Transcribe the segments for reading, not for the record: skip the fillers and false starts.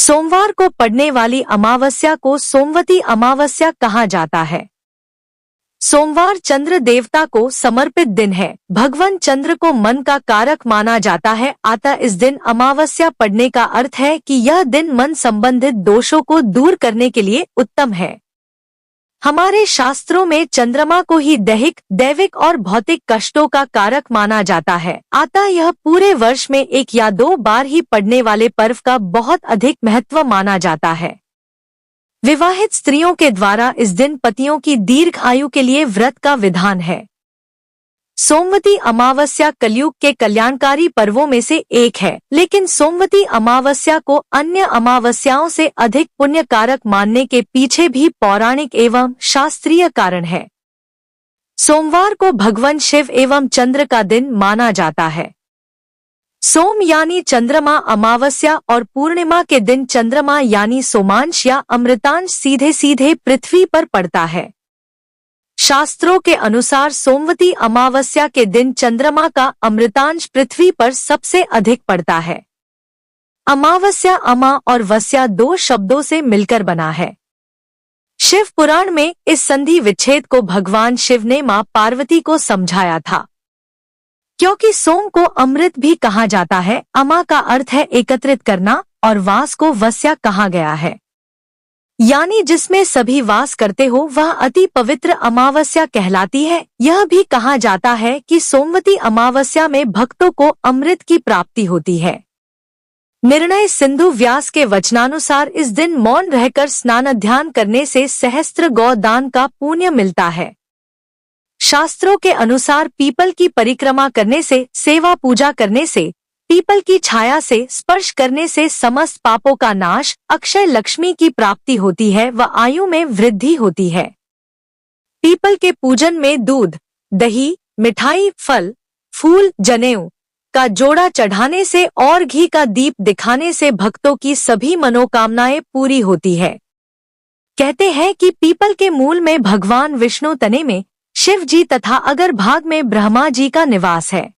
सोमवार को पड़ने वाली अमावस्या को सोमवती अमावस्या कहा जाता है। सोमवार चंद्र देवता को समर्पित दिन है। भगवान चंद्र को मन का कारक माना जाता है, अतः इस दिन अमावस्या पड़ने का अर्थ है कि यह दिन मन संबंधित दोषों को दूर करने के लिए उत्तम है। हमारे शास्त्रों में चंद्रमा को ही दैविक और भौतिक कष्टों का कारक माना जाता है, अतः यह पूरे वर्ष में 1 या 2 बार ही पड़ने वाले पर्व का बहुत अधिक महत्व माना जाता है। विवाहित स्त्रियों के द्वारा इस दिन पतियों की दीर्घ आयु के लिए व्रत का विधान है। सोमवती अमावस्या कलयुग के कल्याणकारी पर्वों में से एक है, लेकिन सोमवती अमावस्या को अन्य अमावस्याओं से अधिक पुण्य कारक मानने के पीछे भी पौराणिक एवं शास्त्रीय कारण है। सोमवार को भगवान शिव एवं चंद्र का दिन माना जाता है। सोम यानी चंद्रमा अमावस्या और पूर्णिमा के दिन चंद्रमा यानी सोमांश या अमृतांश सीधे सीधे पृथ्वी पर पड़ता है। शास्त्रों के अनुसार सोमवती अमावस्या के दिन चंद्रमा का अमृतांश पृथ्वी पर सबसे अधिक पड़ता है। अमावस्या अमा और वस्या 2 शब्दों से मिलकर बना है। शिव पुराण में इस संधि विच्छेद को भगवान शिव ने मां पार्वती को समझाया था। क्योंकि सोम को अमृत भी कहा जाता है, अमा का अर्थ है एकत्रित करना और वास को वस्या कहा गया है, यानी जिसमें सभी वास करते हो वह अति पवित्र अमावस्या कहलाती है। यह भी कहा जाता है कि सोमवती अमावस्या में भक्तों को अमृत की प्राप्ति होती है। निर्णय सिंधु व्यास के वचनानुसार इस दिन मौन रहकर स्नान ध्यान करने से सहस्त्र गौ दान का पुण्य मिलता है। शास्त्रों के अनुसार पीपल की परिक्रमा करने से, सेवा पूजा करने से, पीपल की छाया से स्पर्श करने से समस्त पापों का नाश, अक्षय लक्ष्मी की प्राप्ति होती है व आयु में वृद्धि होती है। पीपल के पूजन में दूध, दही, मिठाई, फल, फूल, जनेऊ का जोड़ा चढ़ाने से और घी का दीप दिखाने से भक्तों की सभी मनोकामनाएं पूरी होती है। कहते हैं कि पीपल के मूल में भगवान विष्णु, तने में शिव जी तथा अगर भाग में ब्रह्मा जी का निवास है।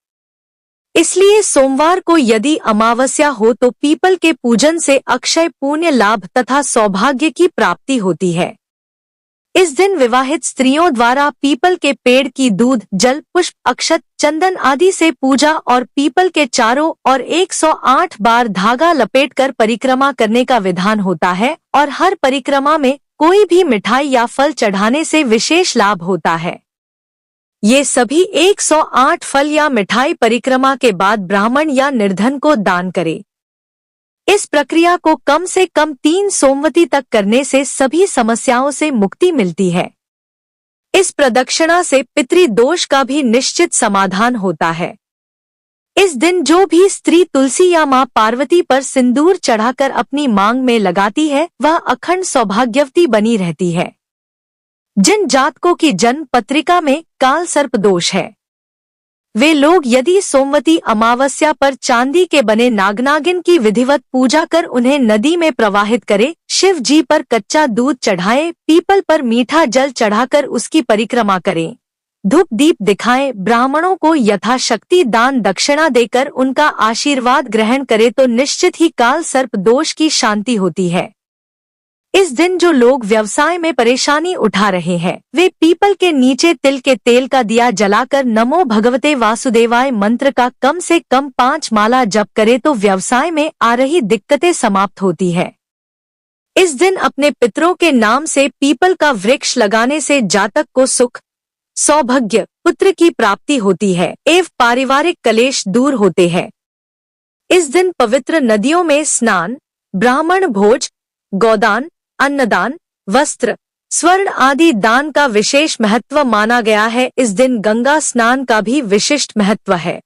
इसलिए सोमवार को यदि अमावस्या हो तो पीपल के पूजन से अक्षय पुण्य लाभ तथा सौभाग्य की प्राप्ति होती है। इस दिन विवाहित स्त्रियों द्वारा पीपल के पेड़ की दूध, जल, पुष्प, अक्षत, चंदन आदि से पूजा और पीपल के चारों ओर 108 बार धागा लपेटकर परिक्रमा करने का विधान होता है और हर परिक्रमा में कोई भी मिठाई या फल चढ़ाने से विशेष लाभ होता है। ये सभी 108 फल या मिठाई परिक्रमा के बाद ब्राह्मण या निर्धन को दान करे। इस प्रक्रिया को कम से कम 3 सोमवती तक करने से सभी समस्याओं से मुक्ति मिलती है। इस प्रदक्षिणा से पितृदोष का भी निश्चित समाधान होता है। इस दिन जो भी स्त्री तुलसी या मां पार्वती पर सिंदूर चढ़ाकर अपनी मांग में लगाती है वह अखंड सौभाग्यवती बनी रहती है। जिन जातकों की जन्म पत्रिका में काल सर्प दोष है, वे लोग यदि सोमवती अमावस्या पर चांदी के बने नागनागिन की विधिवत पूजा कर उन्हें नदी में प्रवाहित करें, शिव जी पर कच्चा दूध चढ़ाएं, पीपल पर मीठा जल चढ़ाकर उसकी परिक्रमा करें, धूप दीप दिखाएं, ब्राह्मणों को यथाशक्ति दान दक्षिणा देकर उनका आशीर्वाद ग्रहण करें तो निश्चित ही काल सर्प दोष की शांति होती है। इस दिन जो लोग व्यवसाय में परेशानी उठा रहे हैं वे पीपल के नीचे तिल के तेल का दिया जलाकर नमो भगवते वासुदेवाय मंत्र का कम से कम 5 माला जप करे तो व्यवसाय में आ रही दिक्कतें समाप्त होती है। इस दिन अपने पितरों के नाम से पीपल का वृक्ष लगाने से जातक को सुख, सौभाग्य, पुत्र की प्राप्ति होती है एवं पारिवारिक कलेश दूर होते हैं। इस दिन पवित्र नदियों में स्नान, ब्राह्मण भोज, गोदान, अन्नदान, वस्त्र, स्वर्ण आदि दान का विशेष महत्व माना गया है। इस दिन गंगा स्नान का भी विशिष्ट महत्व है।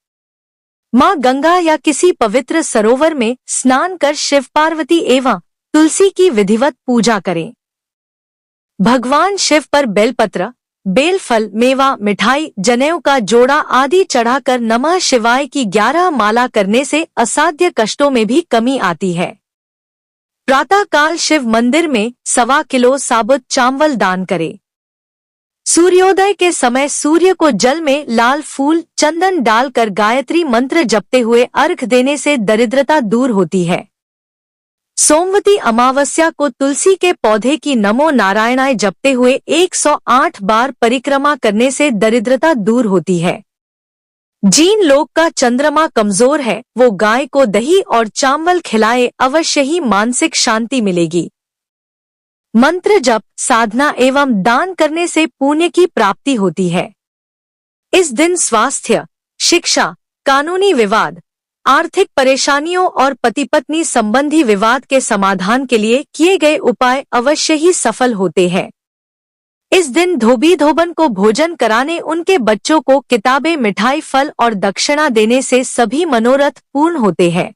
मां गंगा या किसी पवित्र सरोवर में स्नान कर शिव पार्वती एवं तुलसी की विधिवत पूजा करें। भगवान शिव पर बेलपत्र, बेलफल, मेवा, मिठाई, जनेऊ का जोड़ा आदि चढ़ाकर नमः शिवाय की 11 माला करने से असाध्य कष्टों में भी कमी आती है। प्रातः काल शिव मंदिर में 1.25 किलो साबुत चावल दान करे। सूर्योदय के समय सूर्य को जल में लाल फूल, चंदन डालकर गायत्री मंत्र जपते हुए अर्घ देने से दरिद्रता दूर होती है। सोमवती अमावस्या को तुलसी के पौधे की नमो नारायणाय जपते हुए 108 बार परिक्रमा करने से दरिद्रता दूर होती है। जिन लोग का चंद्रमा कमजोर है वो गाय को दही और चावल खिलाए, अवश्य ही मानसिक शांति मिलेगी। मंत्र जप, साधना एवं दान करने से पुण्य की प्राप्ति होती है। इस दिन स्वास्थ्य, शिक्षा, कानूनी विवाद, आर्थिक परेशानियों और पति पत्नी संबंधी विवाद के समाधान के लिए किए गए उपाय अवश्य ही सफल होते हैं। इस दिन धोबी धोबन को भोजन कराने, उनके बच्चों को किताबें, मिठाई, फल और दक्षिणा देने से सभी मनोरथ पूर्ण होते हैं।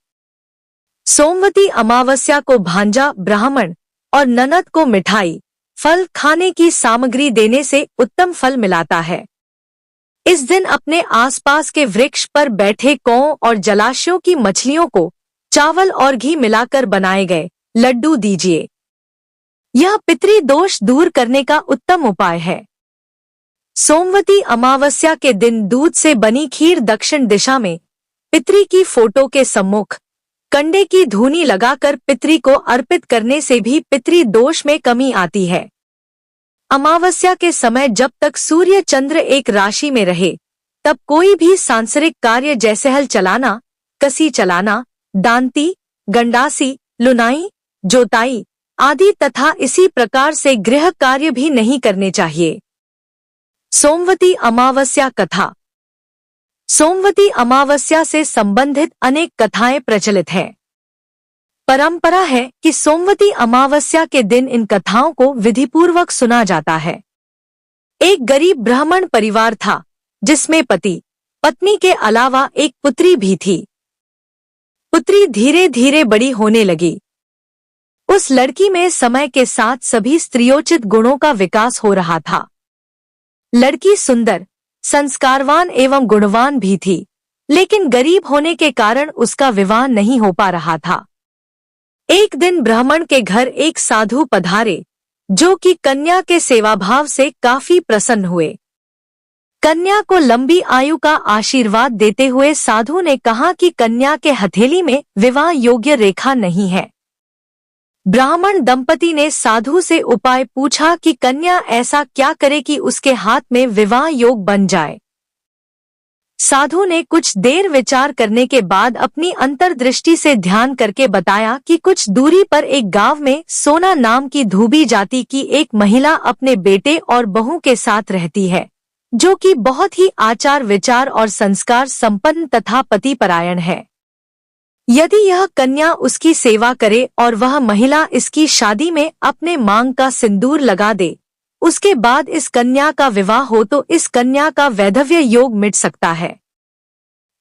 सोमवती अमावस्या को भांजा, ब्राह्मण और ननद को मिठाई, फल, खाने की सामग्री देने से उत्तम फल मिलता है। इस दिन अपने आसपास के वृक्ष पर बैठे कौओं और जलाशयों की मछलियों को चावल और घी मिलाकर बनाए गए लड्डू दीजिए। यह पितृ दोष दूर करने का उत्तम उपाय है। सोमवती अमावस्या के दिन दूध से बनी खीर दक्षिण दिशा में पितृ की फोटो के सम्मुख कंडे की धूनी लगाकर पितृ को अर्पित करने से भी पितृ दोष में कमी आती है। अमावस्या के समय जब तक सूर्य चंद्र एक राशि में रहे तब कोई भी सांसारिक कार्य जैसे हल चलाना, कसी चलाना, दांती, गंडासी, लुनाई, जोताई आदि तथा इसी प्रकार से गृह कार्य भी नहीं करने चाहिए। सोमवती अमावस्या कथा। सोमवती अमावस्या से संबंधित अनेक कथाएं प्रचलित हैं। परंपरा है कि सोमवती अमावस्या के दिन इन कथाओं को विधिपूर्वक सुना जाता है। एक गरीब ब्राह्मण परिवार था जिसमें पति पत्नी के अलावा एक पुत्री भी थी। पुत्री धीरे धीरे बड़ी होने लगी। उस लड़की में समय के साथ सभी स्त्रियोचित गुणों का विकास हो रहा था। लड़की सुंदर, संस्कारवान एवं गुणवान भी थी, लेकिन गरीब होने के कारण उसका विवाह नहीं हो पा रहा था। एक दिन ब्राह्मण के घर एक साधु पधारे जो कि कन्या के सेवाभाव से काफी प्रसन्न हुए। कन्या को लंबी आयु का आशीर्वाद देते हुए साधु ने कहा कि कन्या के हथेली में विवाह योग्य रेखा नहीं है। ब्राह्मण दंपति ने साधु से उपाय पूछा कि कन्या ऐसा क्या करे कि उसके हाथ में विवाह योग बन जाए। साधु ने कुछ देर विचार करने के बाद अपनी अंतर्दृष्टि से ध्यान करके बताया कि कुछ दूरी पर एक गांव में सोना नाम की धोबी जाति की एक महिला अपने बेटे और बहू के साथ रहती है, जो कि बहुत ही आचार विचार और संस्कार संपन्न तथा पतिपरायण है। यदि यह कन्या उसकी सेवा करे और वह महिला इसकी शादी में अपने मांग का सिंदूर लगा दे, उसके बाद इस कन्या का विवाह हो तो इस कन्या का वैधव्य योग मिट सकता है।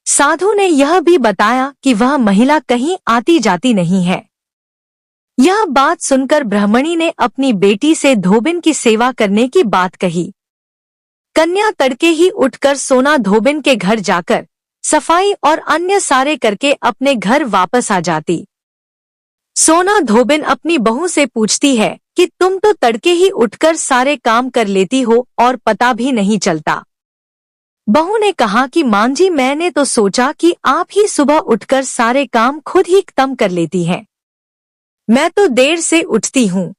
साधु ने यह भी बताया कि वह महिला कहीं आती जाती नहीं है। यह बात सुनकर ब्राह्मणी ने अपनी बेटी से धोबिन की सेवा करने की बात कही। कन्या तड़के ही उठकर सोना धोबिन के घर जाकर सफाई और अन्य सारे करके अपने घर वापस आ जाती। सोना धोबिन अपनी बहू से पूछती है कि तुम तो तड़के ही उठकर सारे काम कर लेती हो और पता भी नहीं चलता। बहू ने कहा कि मां जी, मैंने तो सोचा कि आप ही सुबह उठकर सारे काम खुद ही खत्म कर लेती हैं। मैं तो देर से उठती हूँ।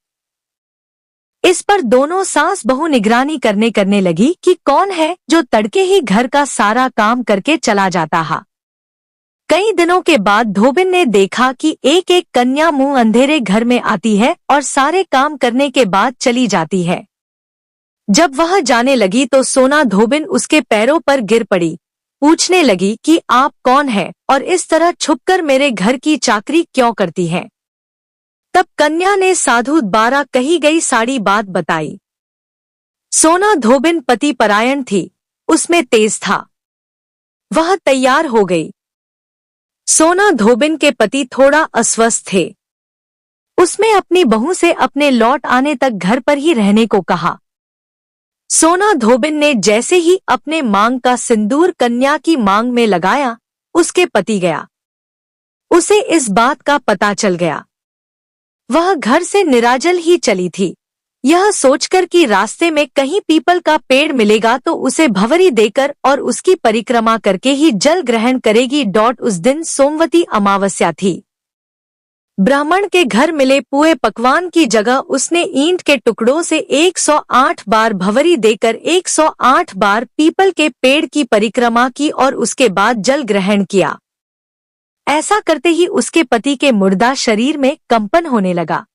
इस पर दोनों सास बहू निगरानी करने लगी कि कौन है जो तड़के ही घर का सारा काम करके चला जाता है। कई दिनों के बाद धोबिन ने देखा कि एक एक कन्या मुंह अंधेरे घर में आती है और सारे काम करने के बाद चली जाती है। जब वह जाने लगी तो सोना धोबिन उसके पैरों पर गिर पड़ी, पूछने लगी कि आप कौन है और इस तरह छुपकर मेरे घर की चाकरी क्यों करती हैं। तब कन्या ने साधु द्वारा कही गई सारी बात बताई। सोना धोबिन पति परायण थी, उसमें तेज था। वह तैयार हो गई। सोना धोबिन के पति थोड़ा अस्वस्थ थे। उसने अपनी बहू से अपने लौट आने तक घर पर ही रहने को कहा। सोना धोबिन ने जैसे ही अपने मांग का सिंदूर कन्या की मांग में लगाया, उसके पति गया। उसे इस बात का पता चल गया। वह घर से निराजल ही चली थी, यह सोचकर कि रास्ते में कहीं पीपल का पेड़ मिलेगा तो उसे भंवरी देकर और उसकी परिक्रमा करके ही जल ग्रहण करेगी। उस दिन सोमवती अमावस्या थी। ब्राह्मण के घर मिले पुए पकवान की जगह उसने ईंट के टुकड़ों से 108 बार भंवरी देकर 108 बार पीपल के पेड़ की परिक्रमा की और उसके बाद जल ग्रहण किया। ऐसा करते ही उसके पति के मुर्दा शरीर में कंपन होने लगा।